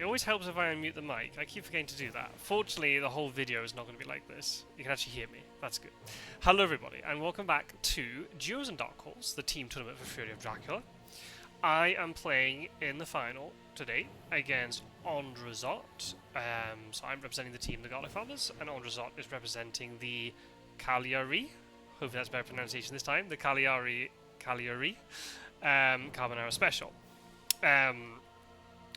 It always helps if I unmute the mic. I keep forgetting to do that. Fortunately, the whole video is not going to be like this. You can actually hear me. That's good. Hello, everybody, and welcome back to Duos and Dark Horse, the team tournament for Fury of Dracula. I am playing in the final today against AndreZot. So I'm representing the team, the Garlic Farmers, and AndreZot is representing the Cagliari. Hopefully that's better pronunciation this time. The Cagliari Carbonara Special.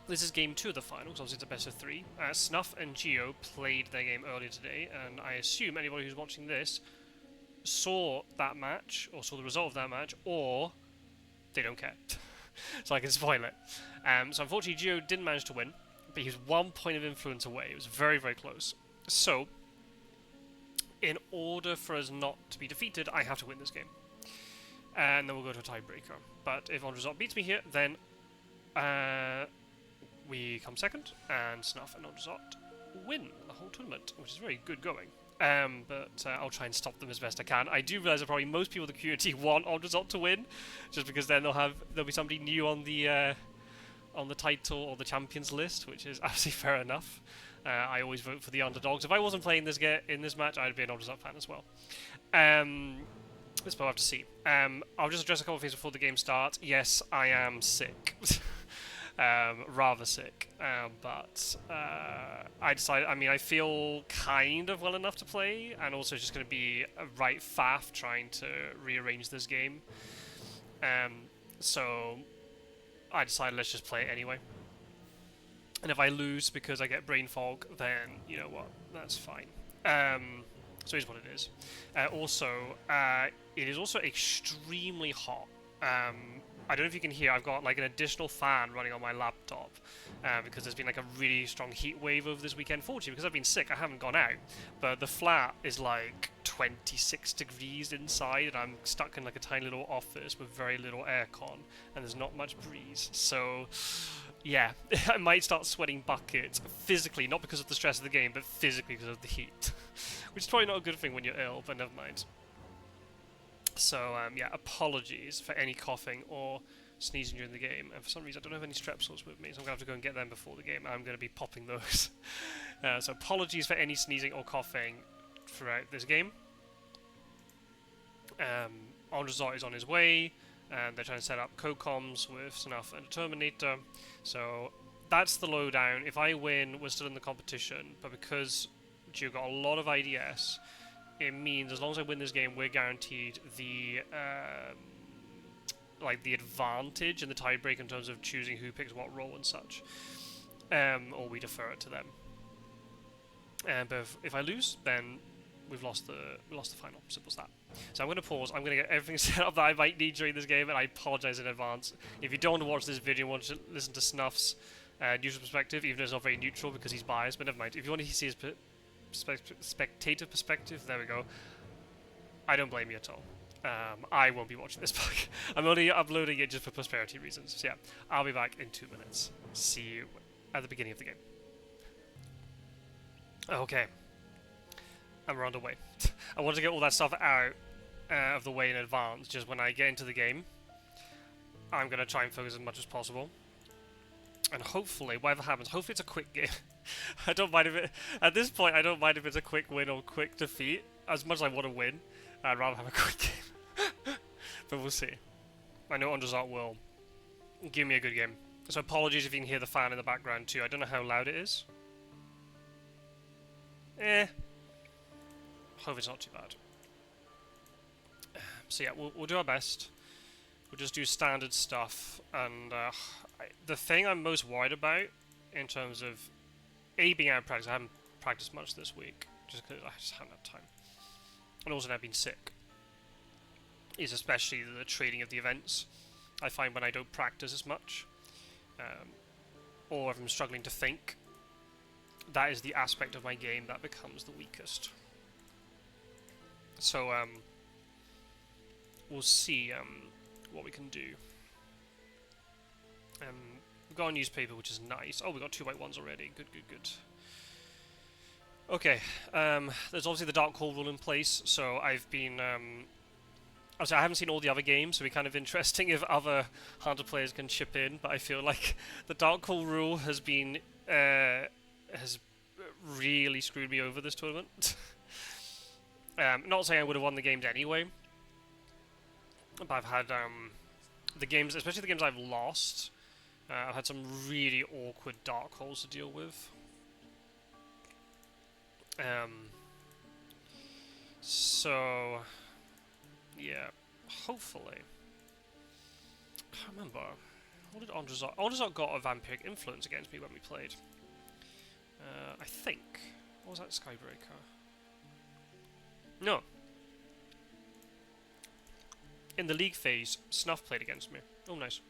This is game 2 of the final, because obviously it's a best of 3. Snuff and Geo played their game earlier today, and I assume anybody who's watching this saw that match, or saw the result of that match, or they don't care. So I can spoil it. So unfortunately Geo didn't manage to win, but he was 1 point of influence away. It was very, very close. So, in order for us not to be defeated, I have to win this game. And then we'll go to a tiebreaker. But if AndreZot beats me here, then we come second, and Snuff and AndreZot win the whole tournament, which is very good going. But I'll try and stop them as best I can. I do realise that probably most people in the community want AndreZot to win, just because then there'll be somebody new on the title or the champions list, which is absolutely fair enough. I always vote for the underdogs. If I wasn't playing this in this match, I'd be an AndreZot fan as well. We'll have to see. I'll just address a couple of things before the game starts. Yes, I am sick. Rather sick. But I decided, I feel kind of well enough to play, and also just going to be a right faff trying to rearrange this game. So I decided let's just play it anyway. And if I lose because I get brain fog, then you know what, that's fine. So here's what it is. It is also extremely hot. I don't know if you can hear, I've got like an additional fan running on my laptop because there's been like a really strong heat wave over this weekend. Fortunately, because I've been sick, I haven't gone out. But the flat is like 26 degrees inside, and I'm stuck in like a tiny little office with very little aircon, and there's not much breeze. So, yeah, I might start sweating buckets physically, not because of the stress of the game, but physically because of the heat. Which is probably not a good thing when you're ill, but never mind. So, yeah, apologies for any coughing or sneezing during the game. And for some reason, I don't have any strepsils with me, so I'm going to have to go and get them before the game. I'm going to be popping those. So apologies for any sneezing or coughing throughout this game. AndreZot is on his way, and they're trying to set up co-coms with Snuff and a Terminator. So that's the lowdown. If I win, we're still in the competition, but because Gio got a lot of IDS, it means as long as I win this game, we're guaranteed the the advantage in the tiebreak in terms of choosing who picks what role and such, or we defer it to them. But if I lose, then we've lost the final. Simple as that. So I'm going to pause. I'm going to get everything set up that I might need during this game, and I apologise in advance. If you don't want to watch this video and want to listen to Snuff's neutral perspective, even though it's not very neutral because he's biased, but never mind. If you want to see his spectator perspective, there we go. I don't blame you at all. I won't be watching this back. I'm only uploading it just for prosperity reasons. So yeah, I'll be back in 2 minutes. See you at the beginning of the game. Okay. And we're on the way. I want to get all that stuff out of the way in advance, just when I get into the game. I'm going to try and focus as much as possible. And hopefully, whatever happens, hopefully it's a quick game. I don't mind if it... At this point, I don't mind if it's a quick win or quick defeat. As much as I want to win, I'd rather have a quick game. But we'll see. I know AndreZot will give me a good game. So apologies if you can hear the fan in the background too. I don't know how loud it is. Hope it's not too bad. So yeah, we'll do our best. We'll just do standard stuff. And the thing I'm most worried about in terms of being out of practice, I haven't practiced much this week, just because I just haven't had time. And also I've been sick. Is especially the trading of the events. I find when I don't practice as much, or if I'm struggling to think, that is the aspect of my game that becomes the weakest. So we'll see what we can do. We've got a newspaper, which is nice. Oh, we've got 2 white ones already. Good, good, good. Okay, there's obviously the Dark Hole rule in place, so I've been Also, I haven't seen all the other games, so it'd be kind of interesting if other Hunter players can chip in. But I feel like the Dark Hole rule has been has really screwed me over this tournament. Not saying I would have won the games anyway, but I've had the games, especially the games I've lost. I've had some really awkward Dark Holes to deal with. So yeah, hopefully. I can't remember. What did AndreZot? AndreZot got a vampiric influence against me when we played. I think. What was that, Skybreaker? No. In the league phase, Snuff played against me. Oh, nice.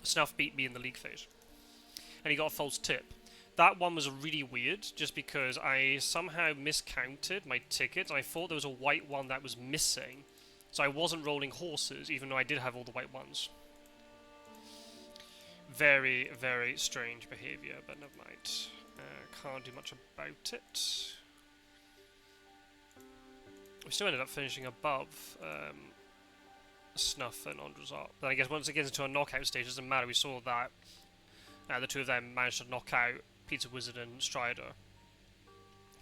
Snuff beat me in the league phase. And he got a false tip. That one was really weird, just because I somehow miscounted my tickets, and I thought there was a white one that was missing. So I wasn't rolling horses, even though I did have all the white ones. Very, very strange behaviour, but never mind. Can't do much about it. We still ended up finishing above Snuff and AndreZot. But I guess once it gets into a knockout stage, it doesn't matter. We saw that the two of them managed to knock out Pizza Wizard and Strider,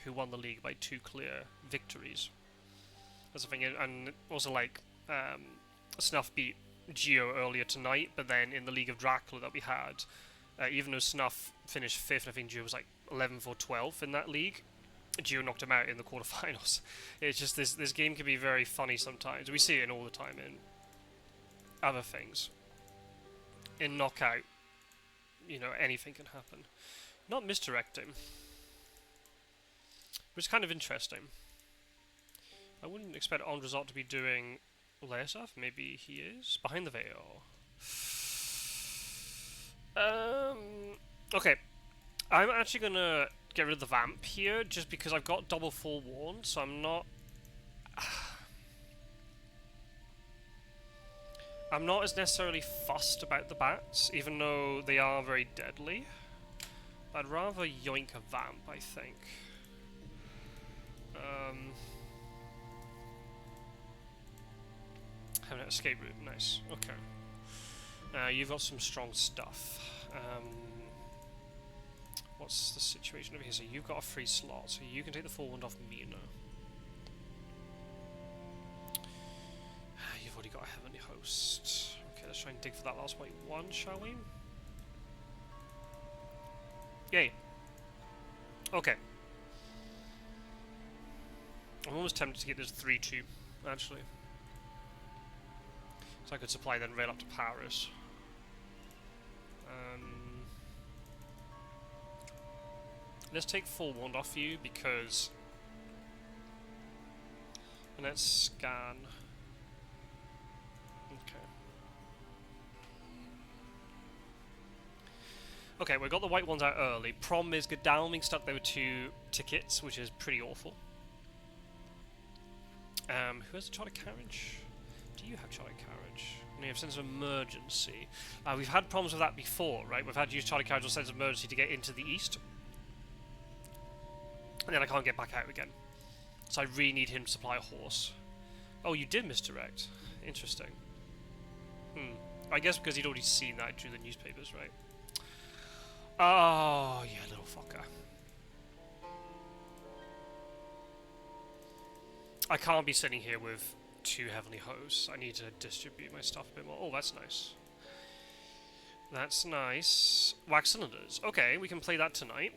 who won the league by 2 clear victories. That's the thing, and also like Snuff beat Geo earlier tonight, but then in the League of Dracula that we had, even though Snuff finished 5th, I think Geo was like 11th or 12th in that league, Geo knocked him out in the quarterfinals. It's just this game can be very funny sometimes. We see it all the time in other things. In Knockout, you know, anything can happen. Not misdirecting, which is kind of interesting. I wouldn't expect AndreZot to be doing layer stuff. Maybe he is. Behind the veil. Okay. I'm actually gonna get rid of the vamp here, just because I've got double forewarned, so I'm not... I'm not as necessarily fussed about the bats, even though they are very deadly. I'd rather yoink a vamp, I think. Have an escape route, nice. Okay. You've got some strong stuff. What's the situation over here? So you've got a free slot, so you can take the forewarned off Mina. You've already got a Heavenly Host. Okay, let's try and dig for that last white one, shall we? Yay. Okay. I'm almost tempted to get this 3-2, actually. So I could supply then rail up to Paris. Let's take forewarned off you because... And let's scan. Okay. Okay, we got the white ones out early. Problem is, Godalming stuck there with 2 tickets, which is pretty awful. Who has a charter carriage? Do you have charter carriage? And you have sense of emergency. We've had problems with that before, right? We've had to use charter carriage or sense of emergency to get into the east. And then I can't get back out again. So I really need him to supply a horse. Oh, you did misdirect. Interesting. I guess because he'd already seen that through the newspapers, right? Oh, yeah, little fucker. I can't be sitting here with 2 Heavenly Hosts. I need to distribute my stuff a bit more. Oh, that's nice. That's nice. Wax cylinders. Okay, we can play that tonight.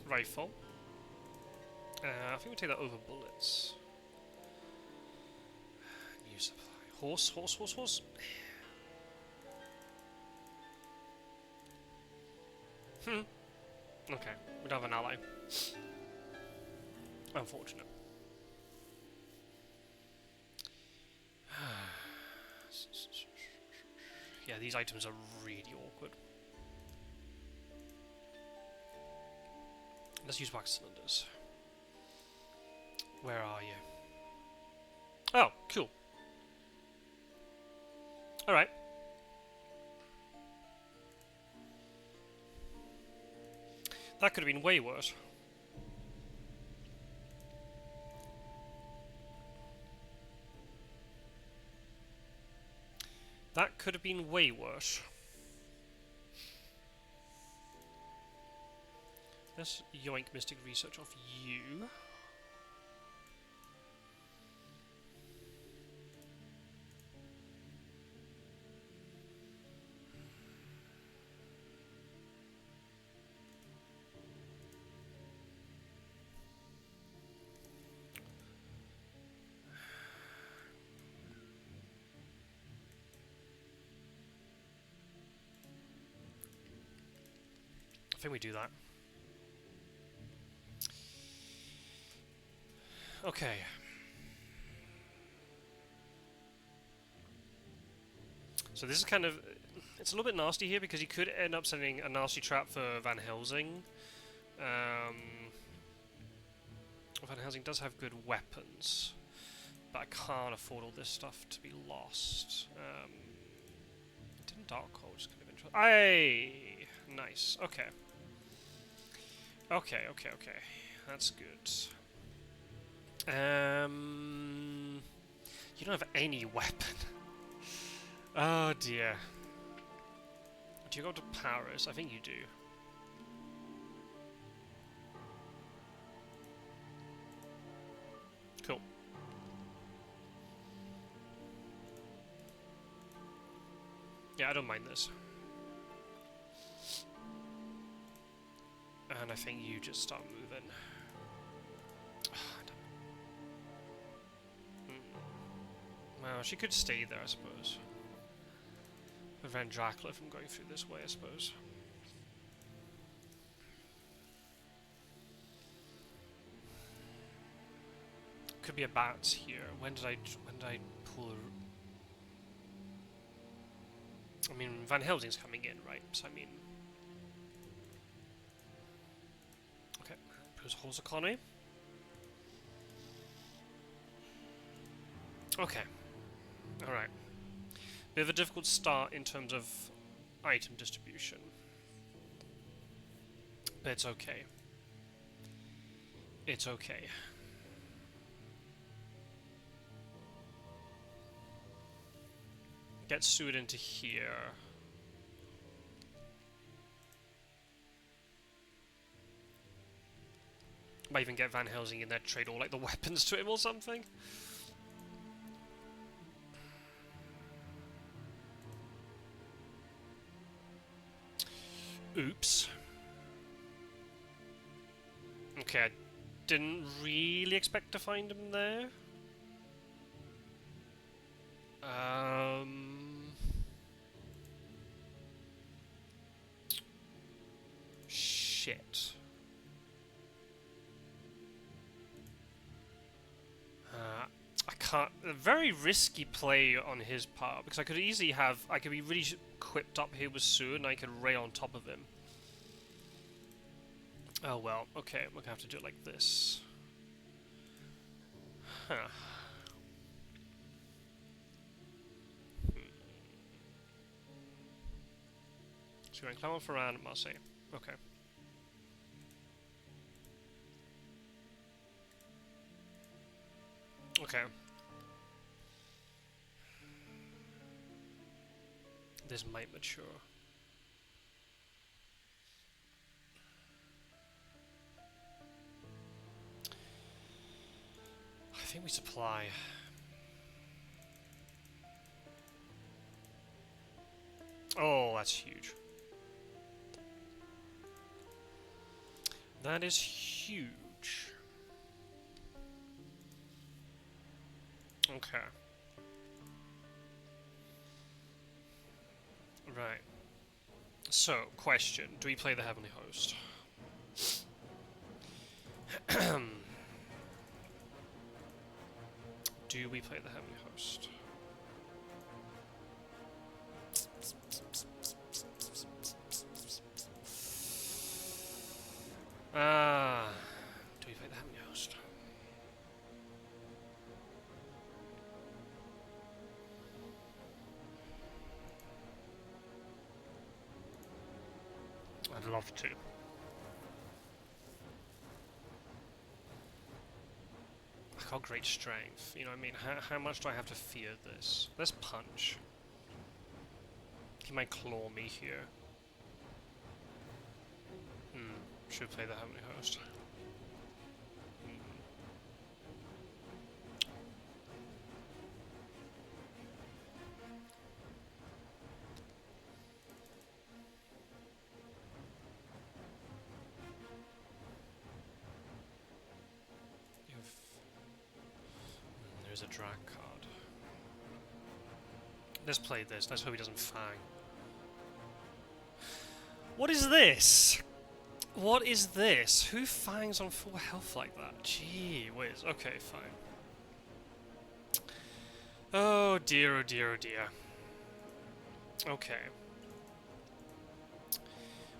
Rifle. I think we take that over bullets. New supply. Horse, horse, horse, horse. Okay, we don't have an ally. Unfortunate. Yeah, these items are really awkward. Let's use wax cylinders. Where are you? Oh, cool. Alright. That could have been way worse. That could have been way worse. Let's yoink Mystic Research off you. I think we do that. Okay. So this is kind of... It's a little bit nasty here because he could end up sending a nasty trap for Van Helsing. Van Helsing does have good weapons, but I can't afford all this stuff to be lost. Didn't Dark Hole just kind of interesting? Aye! Nice. Okay. Okay. That's good. You don't have any weapon. Oh dear. Do you go to Paris? I think you do. Cool. Yeah, I don't mind this. And I think you just start moving. Well, she could stay there, I suppose. Prevent Dracula from going through this way, I suppose. Could be a bats here. When did I pull? I mean, Van Helsing's coming in, right? So I mean, okay. Who's Horse Economy? Okay. All right. Bit of a difficult start in terms of item distribution, but it's okay. It's okay. Get sued into here. Might even get Van Helsing in there, trade all like the weapons to him or something. Oops. Okay, I didn't really expect to find him there. Shit. I can't... A very risky play on his part, because I could easily have... I could be really equipped up here with Sue, and I could ray on top of him. Oh well, okay, we're gonna have to do it like this. Huh. So we're going Clermont-Ferrand and Marseille. Okay. Okay. This might mature. I think we supply. Oh, that's huge. That is huge. Okay. Right. So, question. Do we play the Heavenly Host? Do we play the Heavenly Host? Do we play the Heavenly Host? I'd love to. I've got great strength, you know what I mean? How much do I have to fear this? Let's punch. He might claw me here. Should play the Heavenly Host. There's a drag card. Let's play this. Let's hope he doesn't fang. What is this? What is this? Who fangs on full health like that? Gee whiz. Okay, fine. Oh dear, oh dear, oh dear. Okay.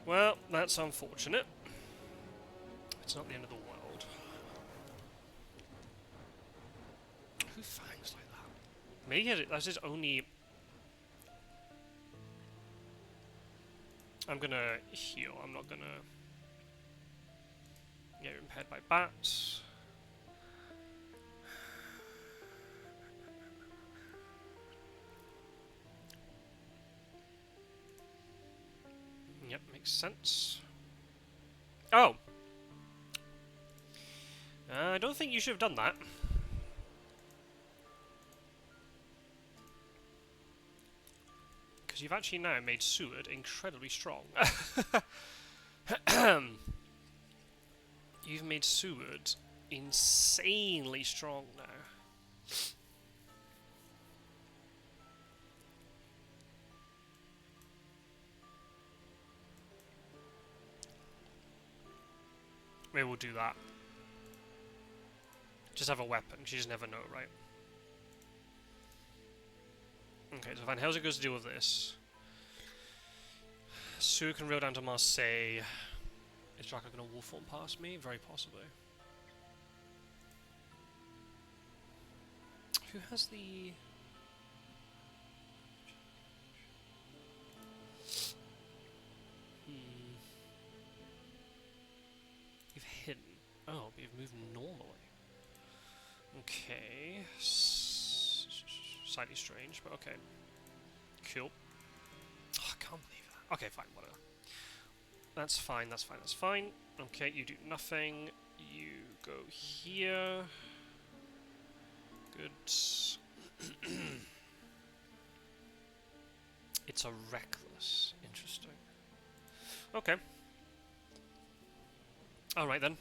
Well, that's unfortunate. It's not the end of the world. Who fangs like that? Maybe that's his only... I'm gonna heal. I'm not gonna get impaired by bats. Yep, makes sense. Oh! I don't think you should have done that. Because you've actually now made Seward incredibly strong. You've made Seward insanely strong now. Maybe we'll do that. Just have a weapon, you just never know, right? Okay, so Van Helsing goes to deal with this. Sue can roll down to Marseille. Is Dracula going to wolf form past me? Very possibly. Who has the... You've hidden. Oh, but you've moved normally. Okay. Slightly strange, but okay. Cool. Oh, I can't believe that. Okay, fine, whatever. That's fine, that's fine, that's fine. Okay, you do nothing. You go here. Good. It's a reckless. Interesting. Okay. Alright then.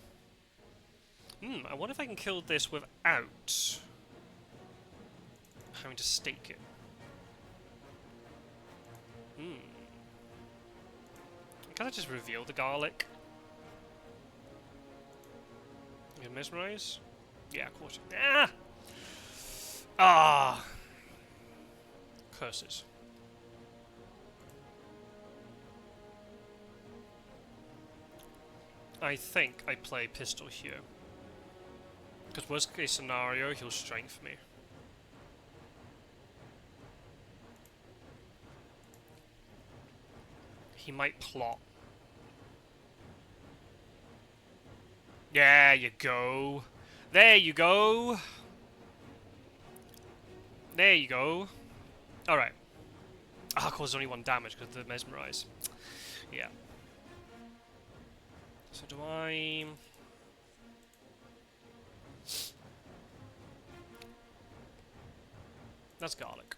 I wonder if I can kill this without having to stake it. Can I just reveal the garlic? You can mesmerize? Yeah, of course. Ah! Ah! Curses. I think I play pistol here. Because worst case scenario, he'll strength me. He might plot. There you go. There you go. There you go. Alright. Ah, causes only 1 damage because of the mesmerize. Yeah. So do I... That's garlic.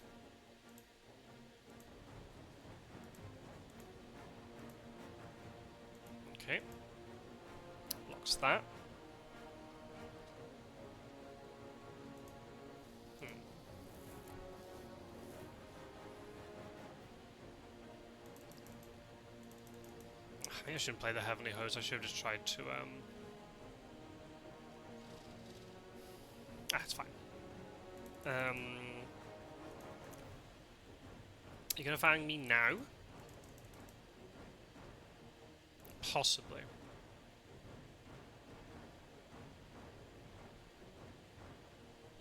Okay. Blocks that. I think I shouldn't play the Heavenly Hose. I should have just tried to, it's fine. You gonna fang me now? Possibly.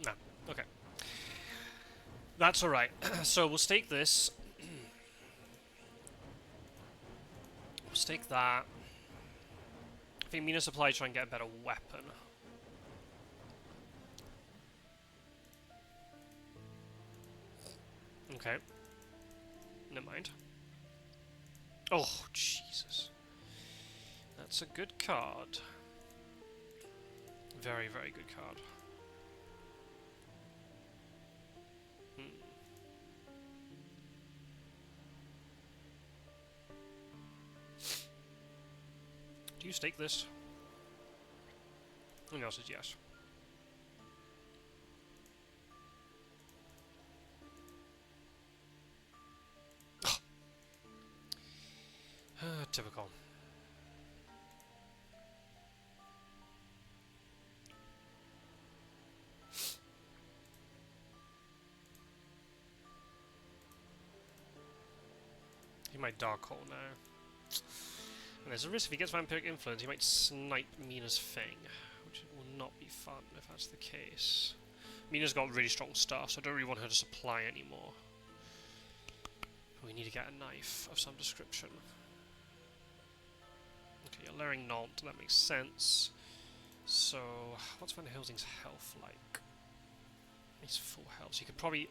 No. Okay. That's alright. So we'll stake this. We'll stake that. I think Mina Supply try and get a better weapon. Okay. Never mind. Oh, Jesus. That's a good card. Very, very good card. Do you stake this? And else says yes. Typical. He might Dark Hole now. And there's a risk if he gets Vampiric Influence, he might snipe Mina's Fang, which will not be fun if that's the case. Mina's got really strong stuff, so I don't really want her to supply anymore. We need to get a knife of some description. Okay, you're layering Nant, that makes sense. So, what's Van Helsing's health like? He's full health, so you could probably...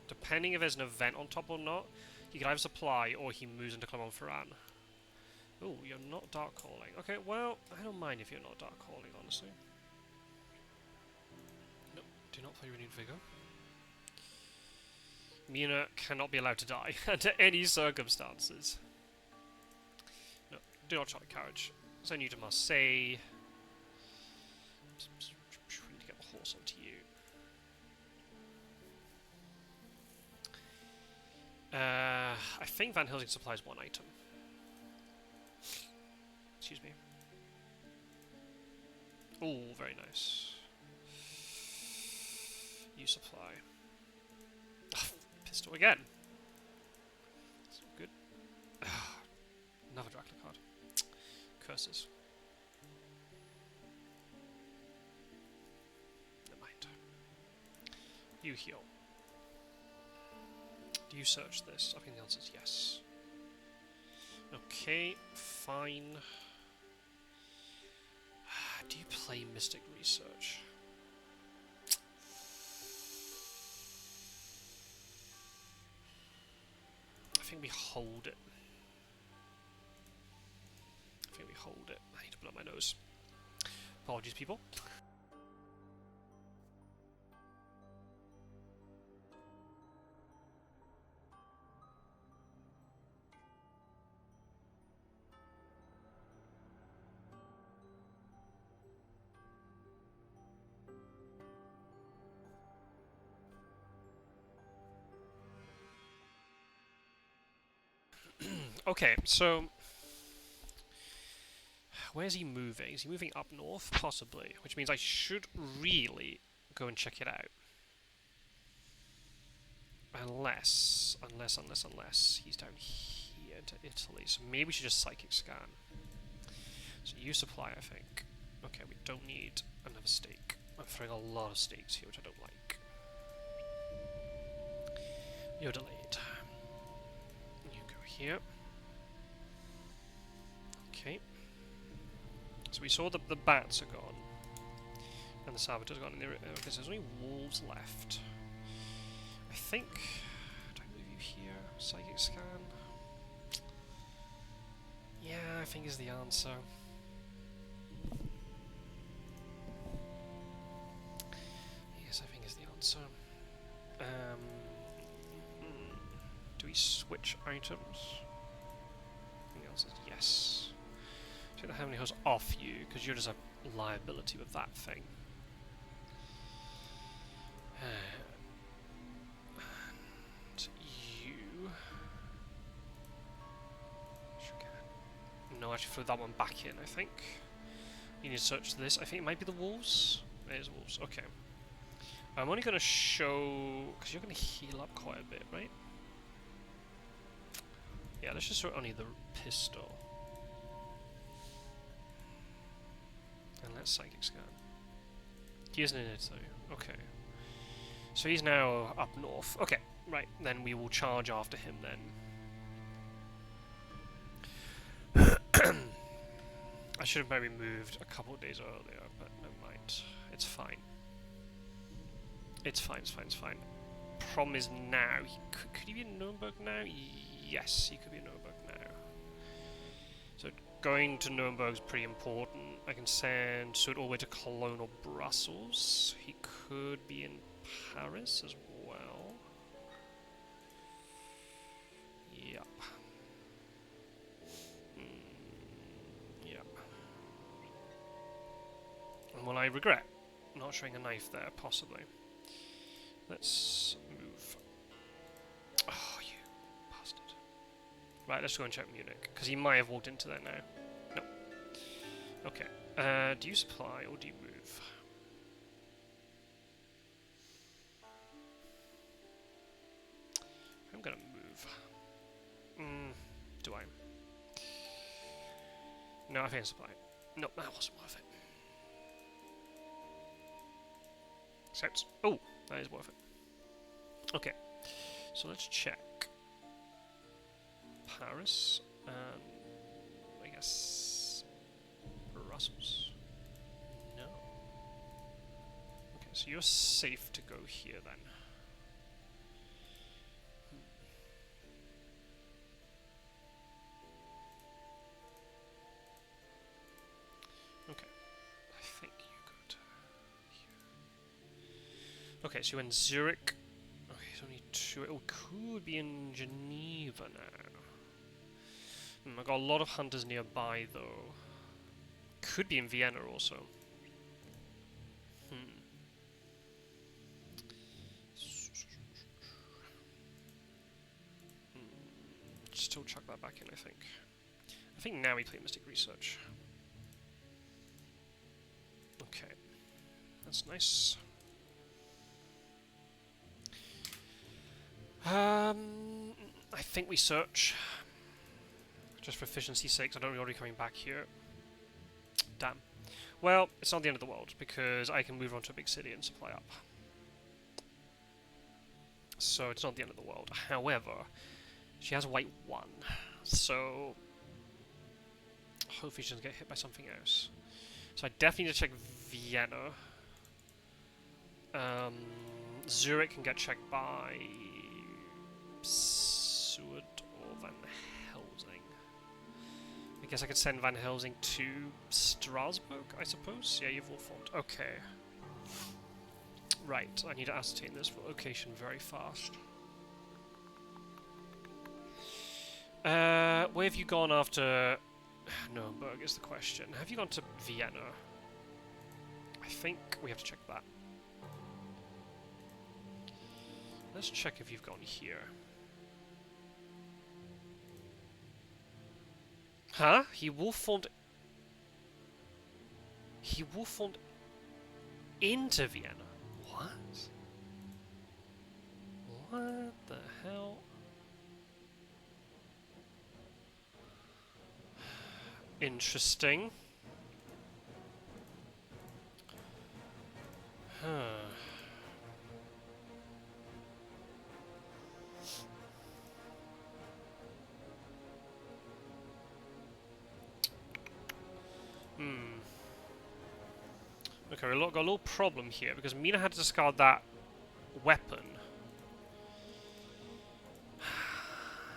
Depending if there's an event on top or not, he could either supply or he moves into Clermont-Ferrand. Oh, you're not Dark Calling. Okay, well, I don't mind if you're not Dark Calling, honestly. No, do not play Renewed Vigor. Mina cannot be allowed to die under any circumstances. No, do not try carriage. Send you to Marseille. We need to get the horse onto you. I think Van Helsing supplies one item. Excuse me. Oh, very nice. You supply. Pistol again. That's not good. Another Dracula card. Curses. Never mind. You heal. Do you search this? I think the answer is yes. Okay, fine. Do you play Mystic Research? I think we hold it. I think we hold it. I need to blow my nose. Apologies, people. Okay, so where's he moving? Is he moving up north? Possibly, which means I should really go and check it out. Unless he's down here to Italy. So maybe we should just psychic scan. So you supply, I think. Okay, we don't need another stake. I'm throwing a lot of stakes here, which I don't like. You're delayed. You go here. Okay. So we saw that the bats are gone. And the saboteurs are gone. Okay, so there's only wolves left. I think... Do I move you here? Psychic scan? Yeah, I think is the answer. Yes, I think is the answer. Do we switch items? I think the answer is yes. Take the Heavenly Host off you, because you're just a liability with that thing. And you... No, actually throw that one back in, I think. You need to search this. I think it might be the wolves. It is wolves, okay. I'm only going to show... because you're going to heal up quite a bit, right? Yeah, let's just throw only the pistol. And let's psychic scan. He isn't in it though. Okay. So he's now up north. Okay, right. Then we will charge after him then. I should have maybe moved a couple of days earlier, but never mind. It's fine. It's fine, it's fine, it's fine. Problem is now, could he be in Nuremberg now? Yes, he could be in Nuremberg going to Nuremberg is pretty important. I can send Sud all the way to Cologne or Brussels. He could be in Paris as well. Yep. Yep. And will I regret not showing a knife there, possibly? Let's move. Oh, you bastard. Right, let's go and check Munich, because he might have walked into there now. No. Okay. Do you supply or do you move? I'm gonna move. Do I? No, I think I supply. No, that wasn't worth it. Except, oh, that is worth it. Okay, so let's check. Paris, and I guess Brussels? No. Okay, so you're safe to go here then. Okay, I think you go to here. Okay, so you're in Zurich. Okay, it's only 2. It could be in Geneva now. I've got a lot of hunters nearby, though. Could be in Vienna also. Still chuck that back in, I think. I think now we play Mystic Research. Okay. That's nice. I think we search. Just for efficiency's sake, I don't really want to be coming back here. Damn. Well, it's not the end of the world, because I can move on to a big city and supply up. So it's not the end of the world. However, she has white 1, so hopefully she doesn't get hit by something else. So I definitely need to check Vienna. Zurich can get checked by Seward or Van Helsing. I guess I could send Van Helsing to Strasbourg, I suppose? Yeah, you've all formed. Okay. Right, I need to ascertain this location very fast. Where have you gone after Nuremberg is the question. Have you gone to Vienna? I think we have to check that. Let's check if you've gone here. Huh? He wolf formed into Vienna. What? What the hell? Interesting. Huh. Okay, we've got a little problem here because Mina had to discard that weapon.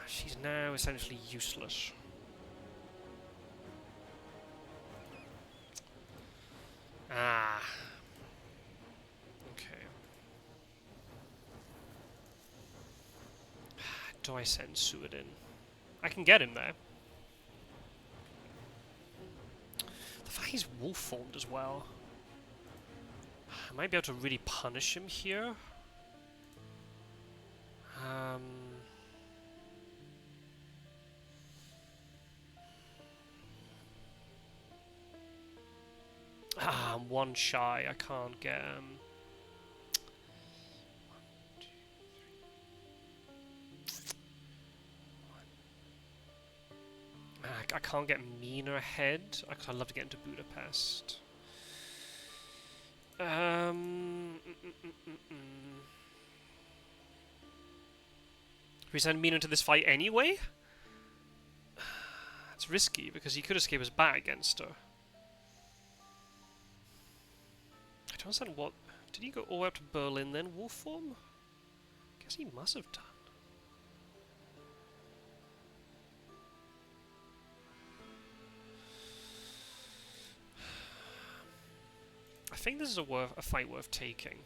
She's now essentially useless. Ah. Okay. Do I send Seward in? I can get him there. The fact he's wolf formed as well. I might be able to really punish him here. I'm one shy. I can't get him. 1, 2, 3. I can't get Mina ahead. I'd love to get into Budapest. We send Mina into this fight anyway? It's risky because he could escape us back against her. I don't understand what... Did he go all the way up to Berlin then, wolf form? Guess he must have done. think this is a fight worth taking.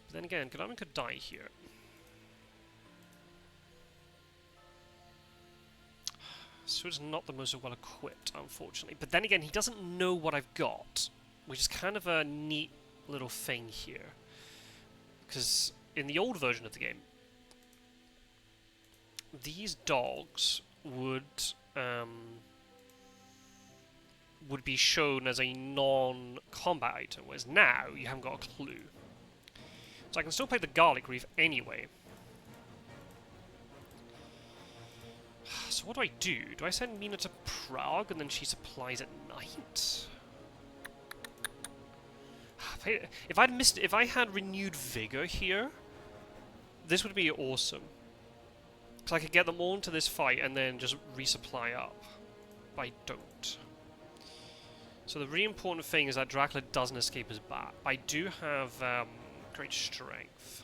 But then again, Godalming could die here. So it's not the most well equipped, unfortunately. But then again, he doesn't know what I've got, which is kind of a neat little thing here. Because in the old version of the game, these dogs would be shown as a non-combat item, whereas now you haven't got a clue. So I can still play the Garlic Reef anyway. So what do I do? Do I send Mina to Prague and then she supplies at night? If I had renewed vigor here, this would be awesome. Because I could get them all into this fight and then just resupply up. But I don't. So the really important thing is that Dracula doesn't escape his bat. I do have great strength.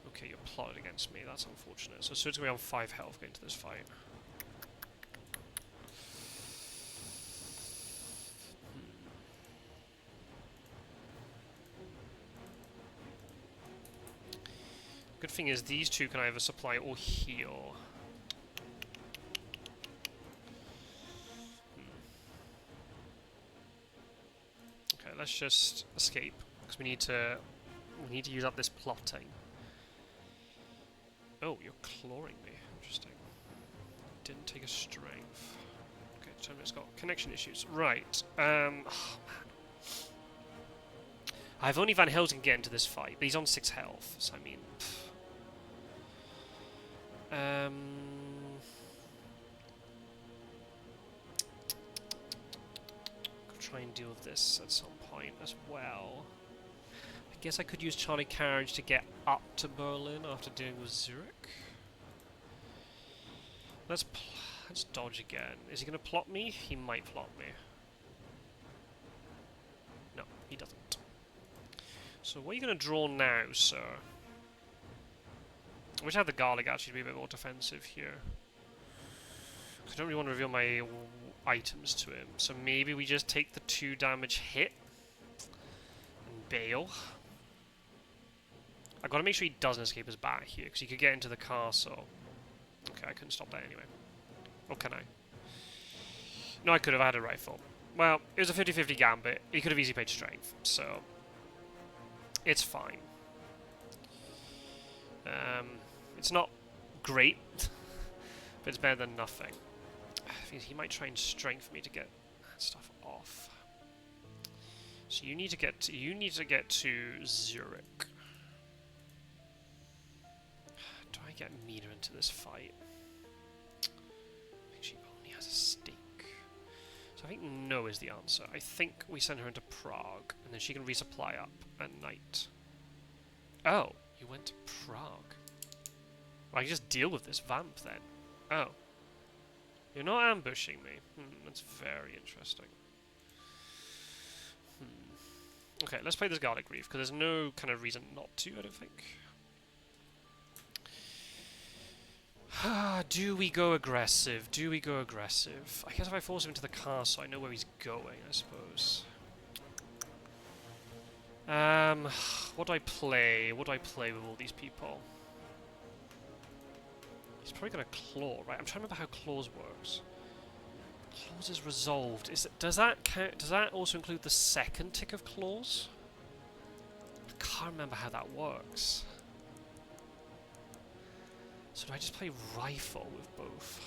Okay, you're plotted against me. That's unfortunate. So it's going to be on 5 health going into this fight. Good thing is these two can either supply or heal. Okay, let's just escape because we need to use up this plotting. Oh, you're clawing me. Interesting. Didn't take a strength. Okay, it's got connection issues. Right. Oh, man. I've only Van Helsing get into this fight, but he's on 6 health, so I mean... I'll try and deal with this at some point as well. I guess I could use Charlie Carriage to get up to Berlin after dealing with Zurich. Let's dodge again. Is he going to plot me? He might plot me. No, he doesn't. So what are you going to draw now, sir? I wish I had the Garlic actually to be a bit more defensive here. I don't really want to reveal my items to him, so maybe we just take the 2 damage hit and bail. I've got to make sure he doesn't escape his bat here, because he could get into the castle. Okay, I couldn't stop that anyway. Or can I? No, I could have had a rifle. Well, it was a 50-50 gambit. He could have easily played strength, so... it's fine. It's not great, but it's better than nothing. I think he might try and strength me to get that stuff off. So you need to get to Zurich. Do I get Mina into this fight? I think she only has a stake. So I think no is the answer. I think we send her into Prague, and then she can resupply up at night. Oh, you went to Prague. Well, I can just deal with this vamp then. Oh. You're not ambushing me. That's very interesting. Okay, let's play this Garlic Reef, because there's no kind of reason not to, I don't think. Do we go aggressive? Do we go aggressive? I guess if I force him into the castle, I know where he's going, I suppose. What do I play? What do I play with all these people? He's probably going to claw, right? I'm trying to remember how claws works. Claws is resolved. Does that count? Does that also include the second tick of claws? I can't remember how that works. So do I just play rifle with both?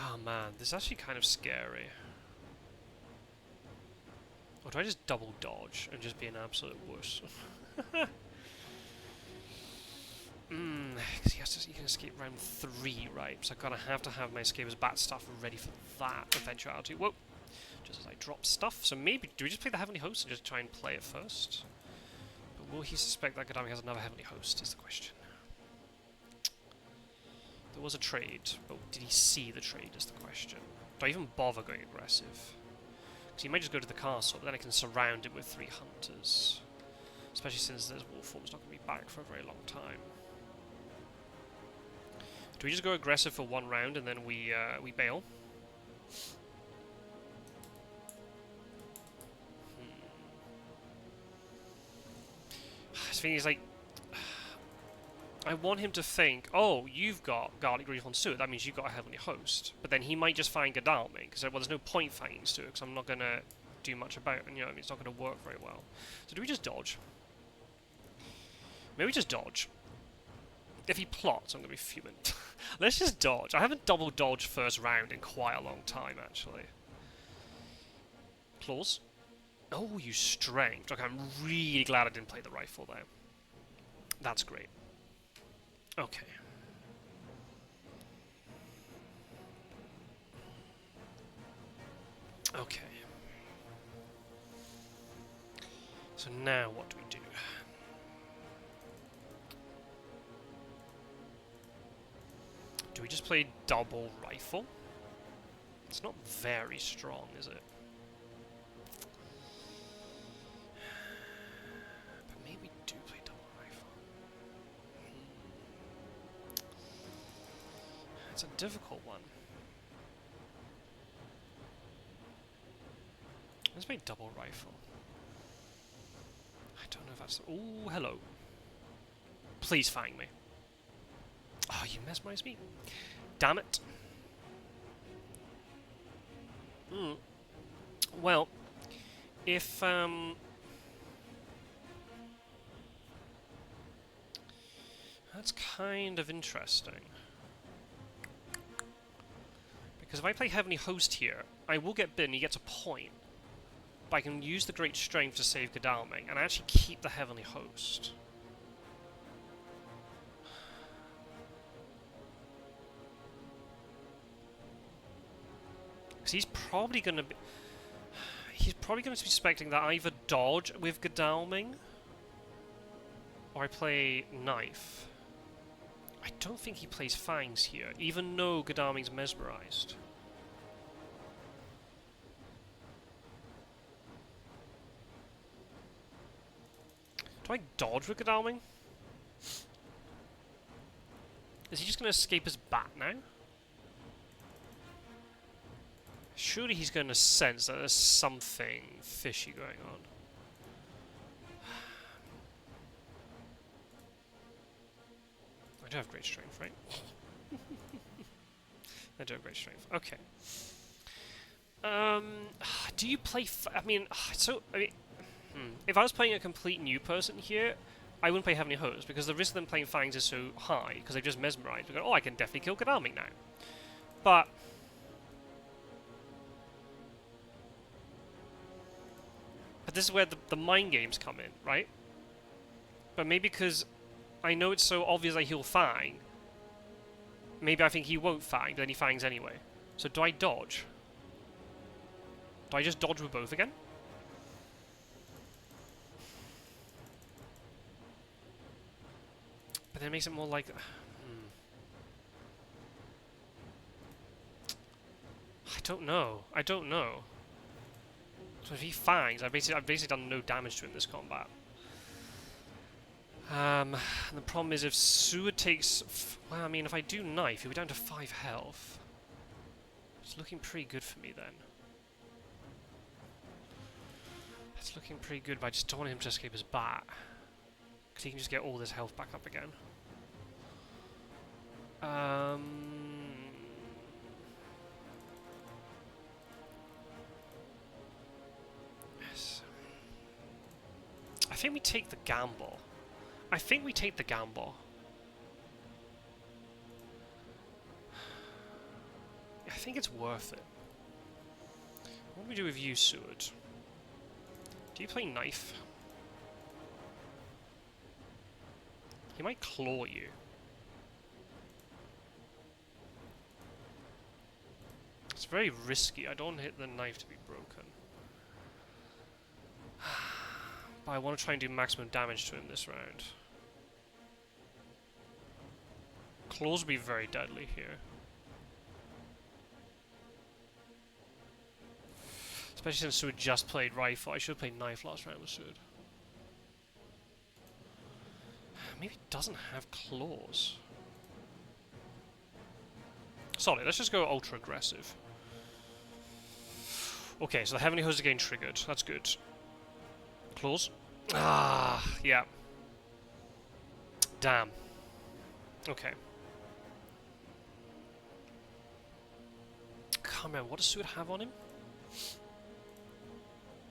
Oh man, this is actually kind of scary. Or do I just double dodge and just be an absolute wuss? Because he can escape round 3, right? So I'm gonna have to have my escape as bat stuff ready for that eventuality. Whoa! Just as I drop stuff. So maybe, do we just play the Heavenly Host and just try and play it first? But will he suspect that Godalming has another Heavenly Host, is the question. There was a trade, but did he see the trade is the question. Do I even bother going aggressive? Because he might just go to the castle, but then I can surround it with 3 hunters. Especially since this wolf form's not going to be back for a very long time. Do we just go aggressive for one round and then we bail? This thing is like, I want him to think, oh, you've got Garlic Reef on Stewart, that means you've got a Heavenly Host. But then he might just find Godalming, because well, there's no point fighting Stewart, because I'm not going to do much about it, and you know, it's not going to work very well. So do we just dodge? Maybe we just dodge. If he plots, I'm going to be fuming. Let's just dodge. I haven't double dodged first round in quite a long time, actually. Claws. Oh, you strength. Okay, I'm really glad I didn't play the rifle there. That's great. Okay. Okay. So now what do we do? Do we just play double rifle? It's not very strong, is it? But maybe we do play double rifle. It's a difficult one. Let's play double rifle. I don't know if that's... Ooh, hello. Please find me. Oh, you mesmerized me. Damn it. Well, if, that's kind of interesting. Because if I play Heavenly Host here, I will get bitten, he gets a point. But I can use the Great Strength to save Godalming, and I actually keep the Heavenly Host. Because he's probably going to be... He's probably going to be expecting that I either dodge with Godalming, or I play Knife. I don't think he plays Fangs here, even though Godalming's mesmerized. Do I dodge with Godalming? Is he just going to escape his bat now? Surely he's going to sense that there's something fishy going on. I do have great strength, right? I do have great strength. Okay. Do you play... if I was playing a complete new person here, I wouldn't play Heavenly Host, because the risk of them playing Fangs is so high, because they've just mesmerized. We go, oh, I can definitely kill Godalming now. But... this is where the mind games come in, right? But maybe because I know it's so obvious I he'll Fang, maybe I think he won't Fang, but then he Fangs anyway. So do I dodge? Do I just dodge with both again? But then it makes it more like... I don't know. I don't know. So if he Fangs, I've basically done no damage to him this combat. And the problem is if Seward takes... well, I mean, if I do Knife, he'll be down to 5 health. It's looking pretty good for me then. It's looking pretty good, but I just don't want him to escape his bat. Because he can just get all this health back up again. Yes. I think we take the gamble. I think it's worth it. What do we do with you, Seward? Do you play Knife? He might claw you. It's very risky. I don't want hit the Knife to be broken. But I want to try and do maximum damage to him this round. Claws would be very deadly here. Especially since Seward just played Rifle. I should have played Knife last round with Seward. maybe it doesn't have claws. Solid, let's just go ultra aggressive. Okay, so the Heavenly Host is again triggered. That's good. Claws? Ah, yeah. Damn. Okay. Can't remember, what does Suit have on him?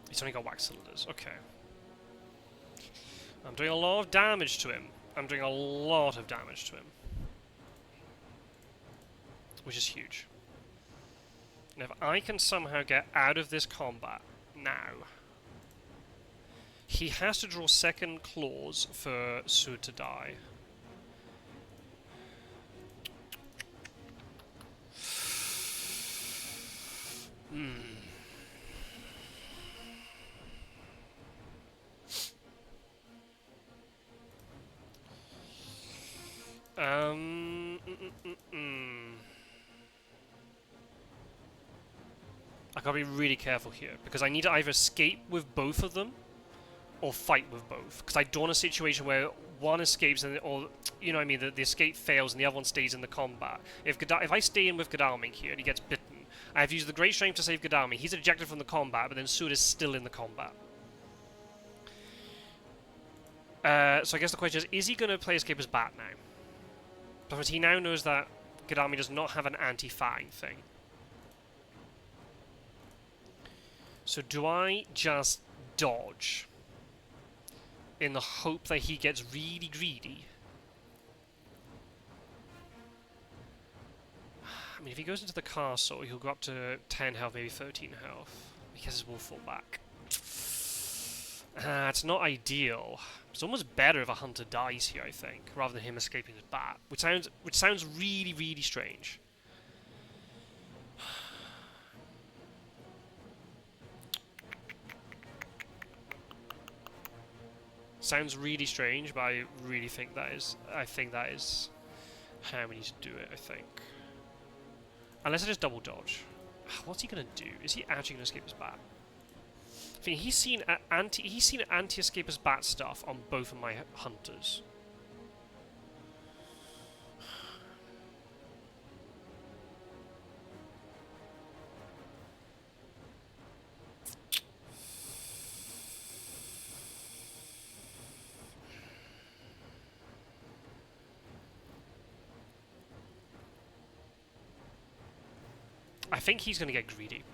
He's only got wax cylinders. Okay. I'm doing a lot of damage to him. I'm doing a lot of damage to him. Which is huge. And if I can somehow get out of this combat now, he has to draw second claws for Sud to die. I gotta be really careful here, because I need to either escape with both of them, or fight with both. Because I don't want a situation where one escapes, and or, you know what I mean, the escape fails and the other one stays in the combat. If I stay in with Godalming here and he gets bitten, I have used the Great Strength to save Godalming. He's ejected from the combat, but then Sud is still in the combat. So I guess the question is he going to play Escape as Bat now? Because he now knows that Godalming does not have an anti-fang thing. So do I just dodge in the hope that he gets really greedy? I mean, if he goes into the castle, he'll go up to 10 health, maybe 13 health. He has his wolf fall back. It's not ideal. It's almost better if a hunter dies here, I think, rather than him escaping his bat, which sounds really, really strange. Sounds really strange, but I really think that is. I think that is how we need to do it. I think, unless I just double dodge. What's he gonna do? Is he actually gonna escape his bat? I think he's seen anti-escape his bat stuff on both of my hunters. I think he's going to get greedy.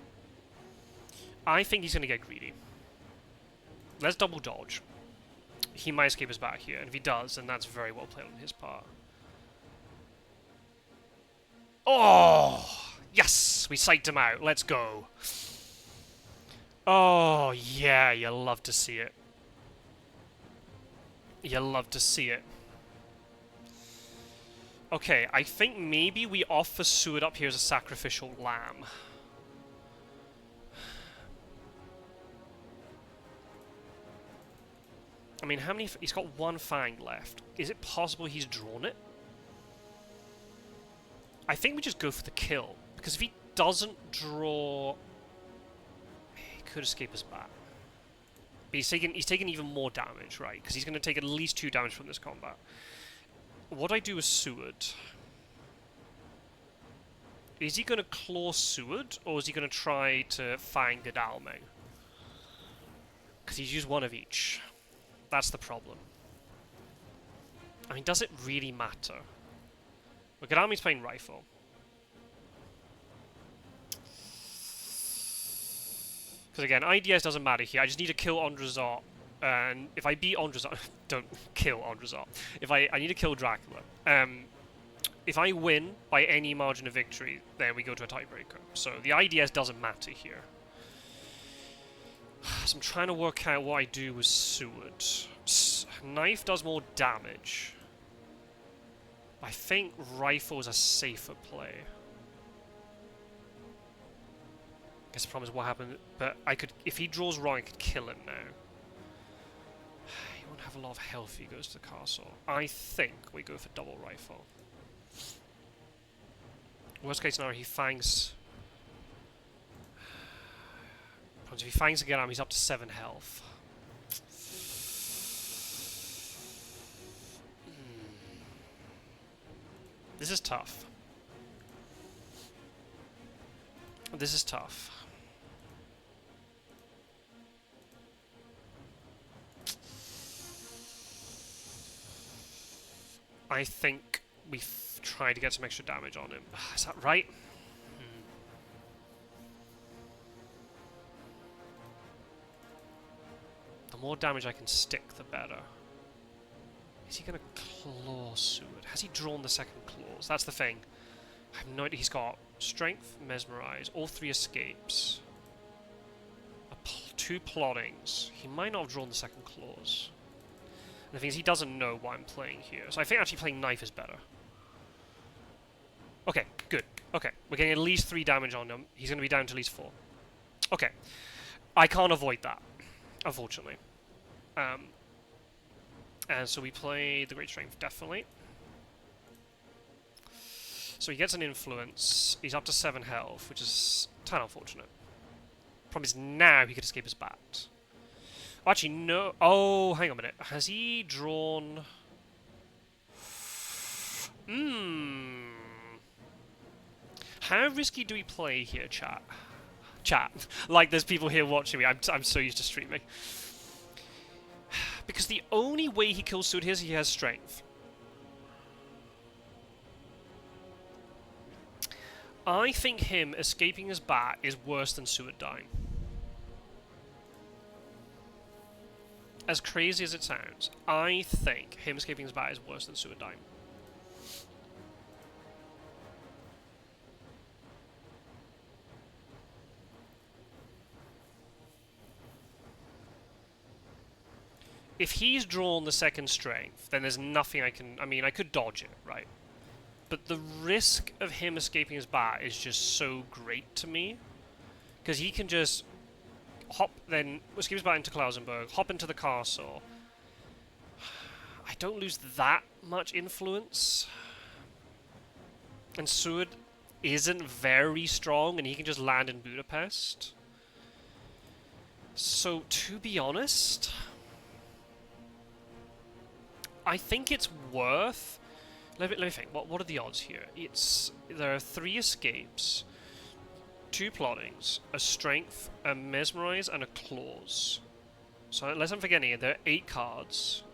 Let's double dodge. He might escape his bat here, and if he does, then that's very well played on his part. Oh! Yes! We psyched him out. Let's go. Oh, yeah, you love to see it. You love to see it. Okay, I think maybe we offer Sud up here as a sacrificial lamb. I mean, how many... He's got one fang left. Is it possible he's drawn it? I think we just go for the kill. Because if he doesn't draw... He could escape his bat. But he's taking even more damage, right? Because he's going to take at least 2 damage from this combat. What do I do with Seward? Is he going to claw Seward, or is he going to try to find Godalming? Because he's used one of each. That's the problem. I mean, does it really matter? Well, Godalming's playing rifle. Because again, IDS doesn't matter here. I just need to kill AndreZot. And if I beat AndreZot... don't kill AndreZot. I need to kill Dracula. If I win by any margin of victory, then we go to a tiebreaker. So the IDS doesn't matter here. So I'm trying to work out what I do with Seward. Knife does more damage. I think rifle is a safer play. I guess the problem is what happened, but I could, if he draws wrong, I could kill him now. He won't have a lot of health if he goes to the castle. I think we go for double rifle. Worst case scenario, he fangs... If he fangs again, he's up to 7 health. This is tough. This is tough. I think we try to get some extra damage on him. Is that right? The more damage I can stick, the better. Is he going to claw Seward? Has he drawn the second claws? That's the thing. I have no idea. He's got Strength, Mesmerize, all 3 escapes. 2 plottings. He might not have drawn the second claws. And the thing is, he doesn't know what I'm playing here. So I think actually playing Knife is better. Okay, good. Okay, we're getting at least 3 damage on him. He's going to be down to at least 4. Okay. I can't avoid that, unfortunately. And so we play the Great Strength, definitely. So he gets an influence. He's up to 7 health, which is kind of unfortunate. Problem is now he could escape his bat. Oh, actually, no. Oh, hang on a minute. Has he drawn... How risky do we play here, chat? Chat. Like, there's people here watching me. I'm so used to streaming. Because the only way he kills Seward here is he has Strength. I think him escaping his bat is worse than Seward dying. As crazy as it sounds, I think him escaping his bat is worse than Seward dying. If he's drawn the second Strength, then there's nothing I can... I mean, I could dodge it, right? But the risk of him escaping his bat is just so great to me. Because he can just hop, then escape his bat into Klausenberg, hop into the castle. I don't lose that much influence. And Seward isn't very strong, and he can just land in Budapest. So, to be honest... I think it's worth... Let me think. What are the odds here? There are 3 escapes, 2 plottings, a Strength, a Mesmerize, and a Claws. So unless I'm forgetting it, there are 8 cards.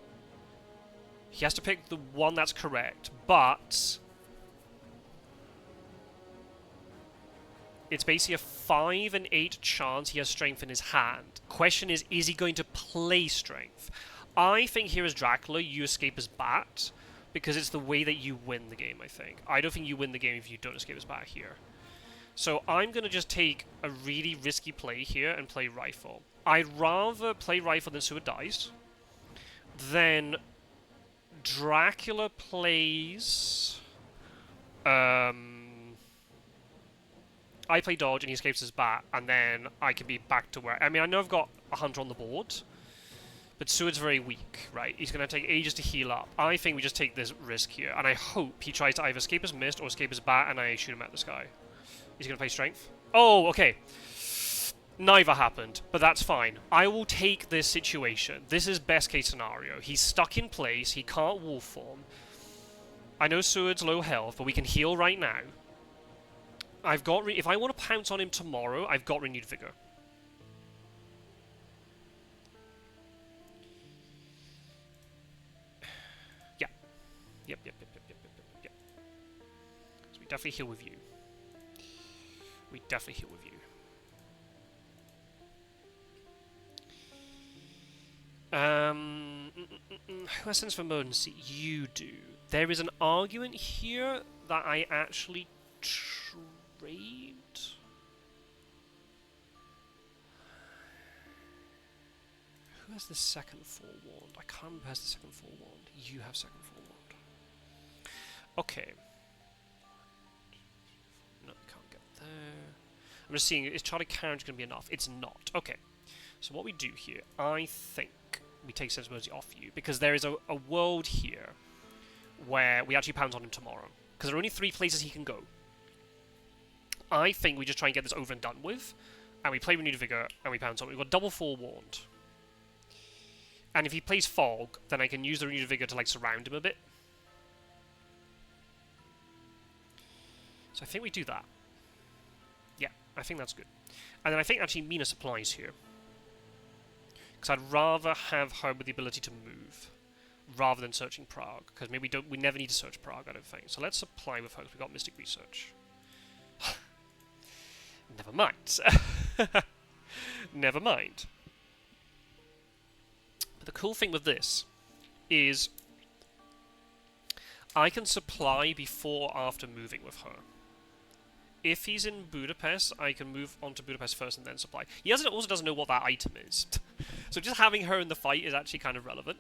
He has to pick the one that's correct, but... It's basically a 5 and 8 chance he has Strength in his hand. Question is he going to play Strength? I think here as Dracula, you escape his bat, because it's the way that you win the game, I think. I don't think you win the game if you don't escape his bat here. So I'm going to just take a really risky play here and play Rifle. I'd rather play Rifle than Seward dies. Then Dracula plays... I play Dodge and he escapes his bat, and then I can be back to where... I mean, I know I've got a Hunter on the board, but Seward's very weak, right? He's going to take ages to heal up. I think we just take this risk here, and I hope he tries to either escape his mist or escape his bat, and I shoot him at the sky. He's going to play Strength. Oh, okay. Neither happened, but that's fine. I will take this situation. This is best case scenario. He's stuck in place. He can't wolf form. I know Seward's low health, but we can heal right now. I've got... if I want to pounce on him tomorrow, I've got Renewed Vigor. Yep. So we definitely heal with you. We definitely heal with you. Who has sense for emergency? You do. There is an argument here that I actually trade. Who has the second forewarned? I can't remember who has the second forewarned. You have second forewarned. Okay. No, we can't get there. I'm just seeing, is Charlie Carriage going to be enough? It's not. Okay. So what we do here, I think we take Sensibility off you, because there is a world here where we actually pounce on him tomorrow. Because there are only 3 places he can go. I think we just try and get this over and done with, and we play Renewed Vigor, and we pounce on him. We've got double forewarned. And if he plays Fog, then I can use the Renewed Vigor to, like, surround him a bit. So I think we do that. Yeah, I think that's good. And then I think actually Mina supplies here. Because I'd rather have her with the ability to move, rather than searching Prague. Because maybe we never need to search Prague, I don't think. So let's supply with her, because we've got Mystic Research. Never mind. Never mind. But the cool thing with this is I can supply before or after moving with her. If he's in Budapest, I can move on to Budapest first and then supply. He also doesn't know what that item is. So just having her in the fight is actually kind of relevant.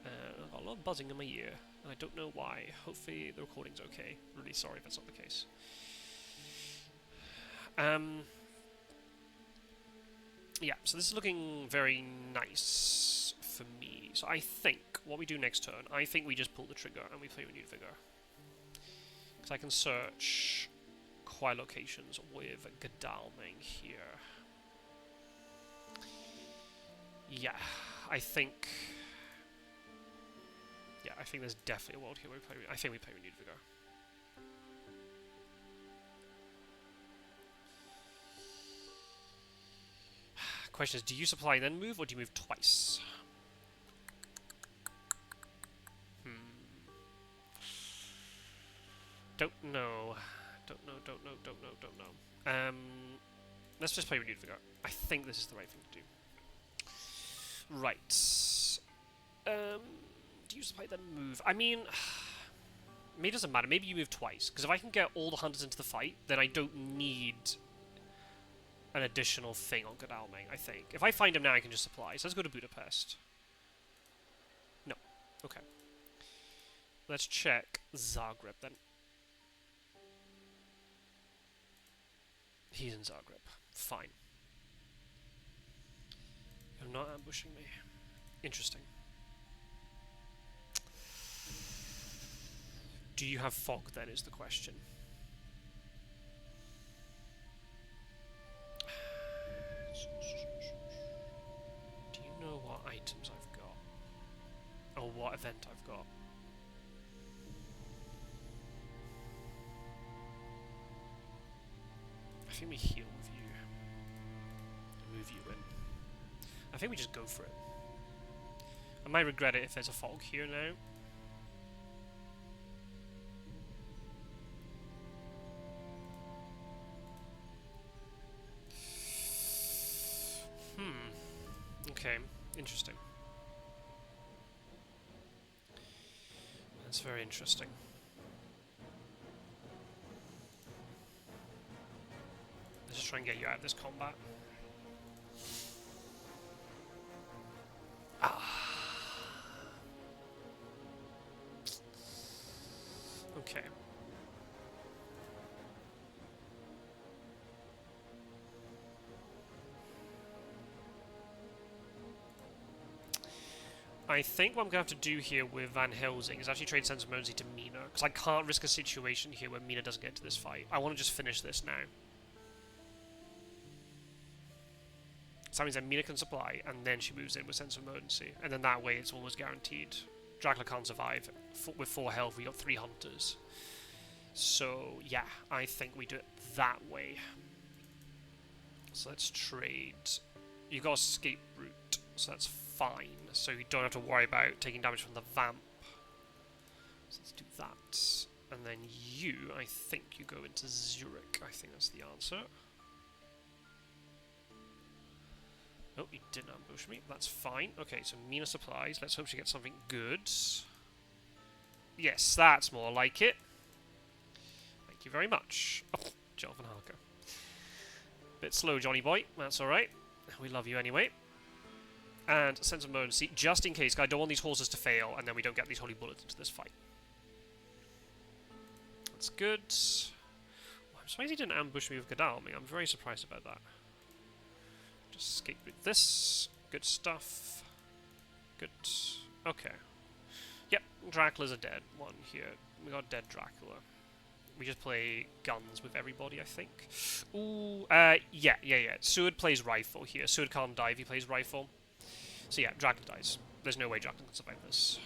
I've got a lot of buzzing in my ear, and I don't know why. Hopefully the recording's okay. Really sorry if that's not the case. Yeah, so this is looking very nice for me. So I think what we do next turn, I think we just pull the trigger and we play Renewed Vigor. Because I can search quiet locations with Godalming here. Yeah, I think there's definitely a world here where we play. I think we play Renewed Vigor. Question is, do you supply then move, or do you move twice? Don't know. Don't know. Let's just play Renewed Vigor. I think this is the right thing to do. Right. Do you supply then move? I mean, maybe it doesn't matter. Maybe you move twice, because if I can get all the hunters into the fight, then I don't need an additional thing on Godalming, I think. If I find him now, I can just supply. So let's go to Budapest. No. Okay. Let's check Zagreb, then. He's in Zagreb. Fine. You're not ambushing me. Interesting. Do you have fog, then, is the question. Do you know what items I've got? Or what event I've got? I think we heal with you. And move you in. I think we just go for it. I might regret it if there's a fog here now. Okay, interesting. That's very interesting. Let's just try and get you out of this combat. Okay. I think what I'm going to have to do here with Van Helsing is actually trade Sense of Emergency to Mina, because I can't risk a situation here where Mina doesn't get to this fight. I want to just finish this now. So that means that Mina can supply, and then she moves in with Sense of Emergency, and then that way it's almost guaranteed. Dracula can't survive. With 4 health, we got 3 hunters. So, yeah, I think we do it that way. So let's trade. You've got escape route, so that's fine. So you don't have to worry about taking damage from the vamp. So let's do that. And then you, I think you go into Zurich. I think that's the answer. Oh, you didn't ambush me. That's fine. Okay, so Mina supplies. Let's hope she gets something good. Yes, that's more like it. Thank you very much. Oh, Jonathan Harker. Bit slow, Johnny boy. That's alright. We love you anyway. And Sense of Emergency, just in case, 'cause I don't want these horses to fail, and then we don't get these holy bullets into this fight. That's good. Well, I'm surprised he didn't ambush me with Godalming. I'm very surprised about that. Just escape with this. Good stuff. Good. Okay. Yep, Dracula's a dead one here. We got dead Dracula. We just play guns with everybody, I think. Ooh, yeah. Seward plays rifle here. Seward can't die if he plays rifle. So yeah, Dracula dies. There's no way Dracula can survive this.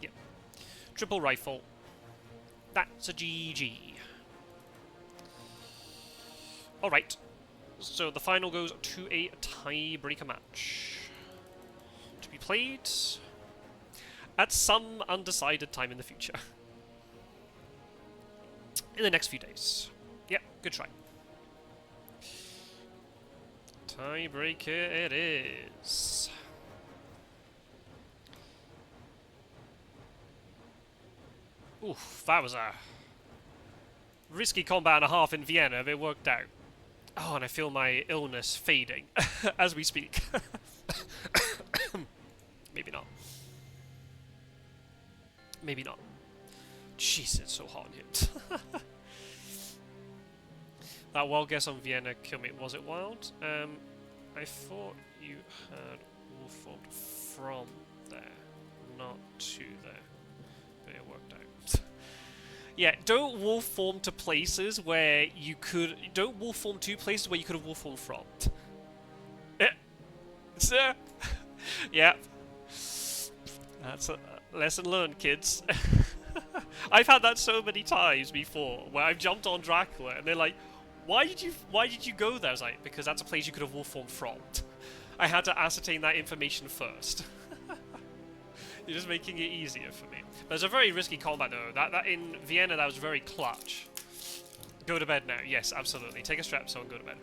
Yeah. Triple rifle. That's a GG. Alright. So the final goes to a tiebreaker match. To be played at some undecided time in the future. In the next few days. Yep, good try. Tiebreaker it is. Oof, that was a risky combat and a half in Vienna, but it worked out. Oh, and I feel my illness fading as we speak. Maybe not. Maybe not. Jeez, it's so hot in here. That wild guess on Vienna killed me. Was it wild? I thought you had wolf formed from there, not to there. But it worked out. Yeah, don't wolf form to places where you could... Don't wolf form to places where you could have wolf formed from. Yeah. That's a lesson learned, kids. I've had that so many times before, where I've jumped on Dracula, and they're like, why did you go there? I was like, because that's a place you could have wolf formed from. I had to ascertain that information first. You're just making it easier for me. But it's a very risky combat though. That in Vienna, that was very clutch. Go to bed now. Yes, absolutely. Take a strap so and go to bed.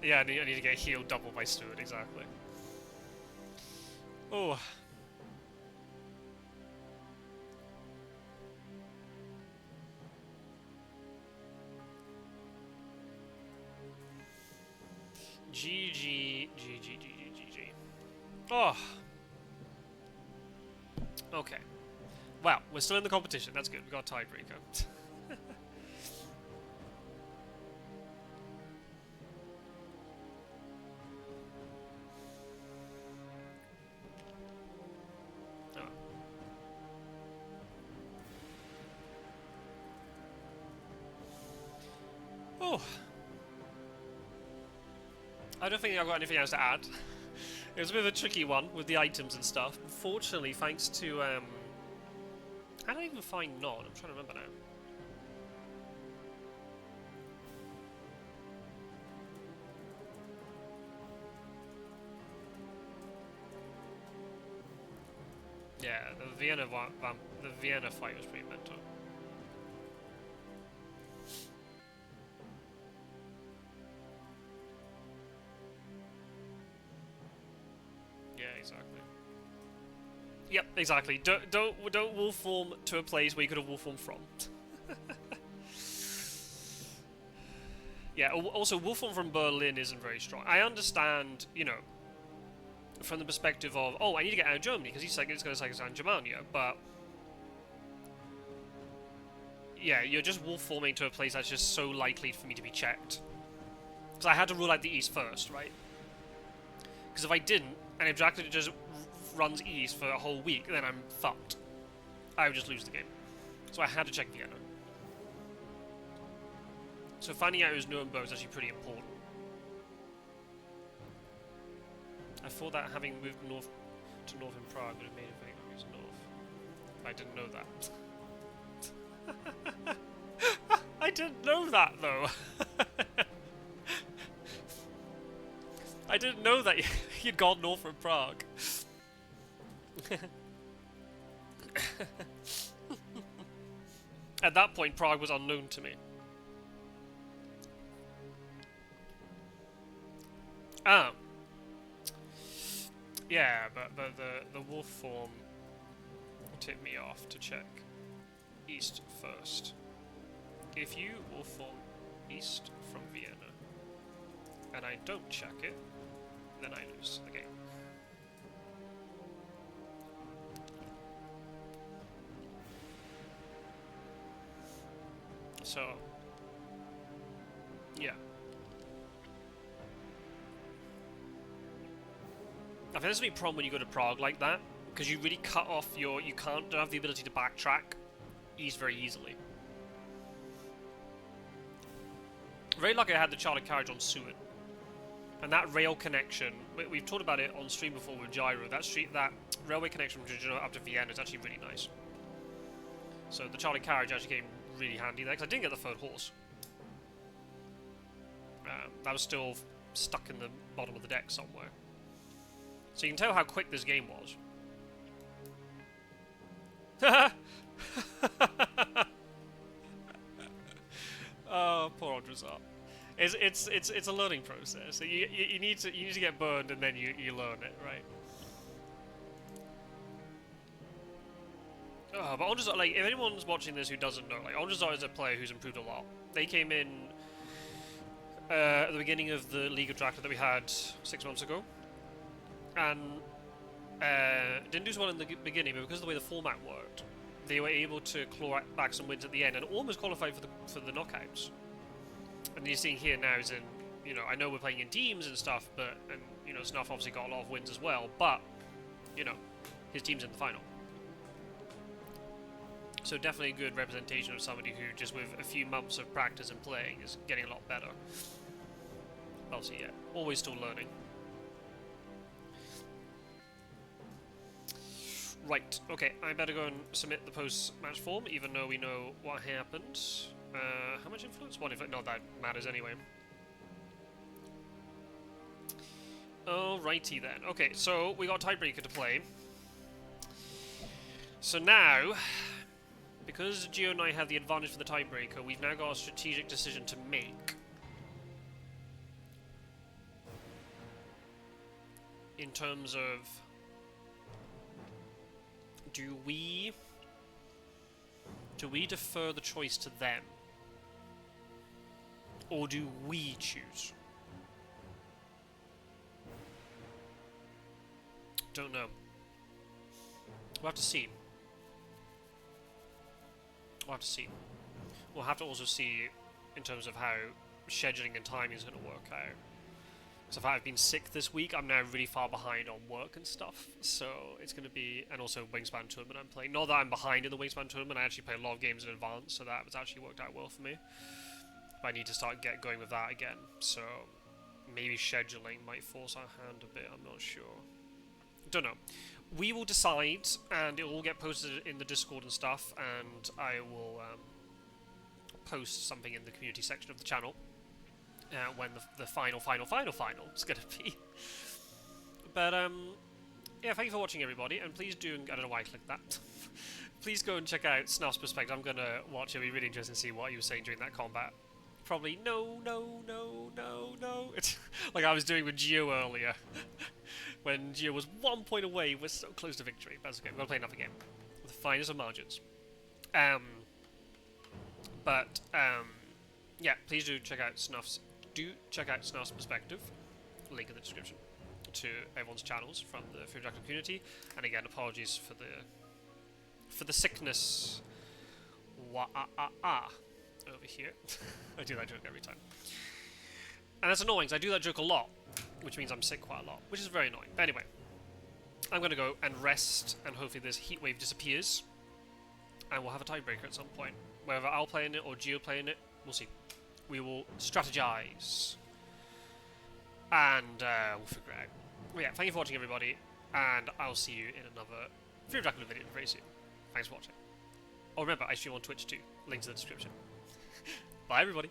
Yeah, I need to get healed double by Stewart, exactly. Oh. GG. Oh. Okay. Well, we're still in the competition. That's good. We got a tiebreaker. Oh. I don't think I've got anything else to add. It was a bit of a tricky one with the items and stuff. Fortunately, thanks to how did I even find Nod? I'm trying to remember now. Yeah, the Vienna fight was pretty mental. Yeah, exactly. Yep, exactly. Don't wolf form to a place where you could have wolf formed from. Yeah. Also, wolf form from Berlin isn't very strong. I understand, you know, from the perspective of, oh, I need to get out of Germany because it's going to take us down Germania, but yeah, you're just wolf forming to a place that's just so likely for me to be checked. Because I had to rule out the east first, right? Because if I didn't, and if Dracula just runs east for a whole week, then I'm fucked. I would just lose the game. So I had to check Vienna. So finding out it was Nuremberg is actually pretty important. I thought that having moved north to northern Prague would have made it very north. I didn't know that. I didn't know that, though. I didn't know that you'd gone north from Prague. At that point, Prague was unknown to me. Oh. Yeah, but the wolf form tipped me off to check east first. If you wolf form east from Vienna, and I don't check it, then I lose the game. So, yeah. I think there's a big problem when you go to Prague like that, because you really cut off your... You don't have the ability to backtrack east very easily. Very lucky I had the chartered carriage on Seward. And that rail connection, we've talked about it on stream before with Gyro, that railway connection from Genoa up to Vienna is actually really nice. So the chartered carriage actually came really handy there, because I didn't get the third horse. That was still stuck in the bottom of the deck somewhere. So you can tell how quick this game was. Oh, poor AndreZot. It's a learning process. You need to get burned and then you learn it, right? Oh, but AndreZot, like, if anyone's watching this who doesn't know, like, AndreZot is a player who's improved a lot. They came in at the beginning of the League of Dracula that we had 6 months ago, and didn't do so well in the beginning, but because of the way the format worked, they were able to claw back some wins at the end and almost qualified for the knockouts. And you're seeing here now is in, you know, I know we're playing in teams and stuff, but, and, you know, Snuff obviously got a lot of wins as well, but, you know, his team's in the final. So definitely a good representation of somebody who, just with a few months of practice and playing, is getting a lot better. Obviously, yeah, always still learning. Right, okay, I better go and submit the post-match form, even though we know what happened. How much influence? One influence? Not that matters anyway. Alrighty then. Okay, so we got tiebreaker to play. So now, because Gio and I have the advantage for the tiebreaker, we've now got a strategic decision to make. In terms of, do we defer the choice to them? Or do we choose? Don't know. We'll have to see. We'll have to see. We'll have to also see in terms of how scheduling and timing is going to work out. So if I've been sick this week, I'm now really far behind on work and stuff. So it's going to be, and also Wingspan Tournament I'm playing. Not that I'm behind in the Wingspan Tournament, I actually play a lot of games in advance, so that has actually worked out well for me. But I need to start going with that again. So maybe scheduling might force our hand a bit, I'm not sure. Don't know. We will decide, and it will all get posted in the Discord and stuff, and I will post something in the community section of the channel when the final is going to be. But, yeah, thank you for watching, everybody, and please do, I don't know why I clicked that. Please go and check out Snuff's perspective. I'm going to watch it. It'll be really interesting to see what he was saying during that combat. Probably, no. It's like I was doing with Gio earlier. When Gio was 1 point away, we're so close to victory. That's okay, we're going to play another game. With the finest of margins. Yeah, please do check out Snuff's perspective. Link in the description to everyone's channels from the Fury of Dracula community. And again, apologies for the sickness. Over here. I do that joke every time. And that's annoying, because I do that joke a lot, which means I'm sick quite a lot, which is very annoying. But anyway, I'm going to go and rest, and hopefully this heat wave disappears, and we'll have a tiebreaker at some point. Whether I'll play in it or Gio play in it, we'll see. We will strategize, and we'll figure it out. But yeah, thank you for watching, everybody, and I'll see you in another Fury of Dracula video very soon. Thanks for watching. Oh, remember, I stream on Twitch too. Links in the description. Bye, everybody.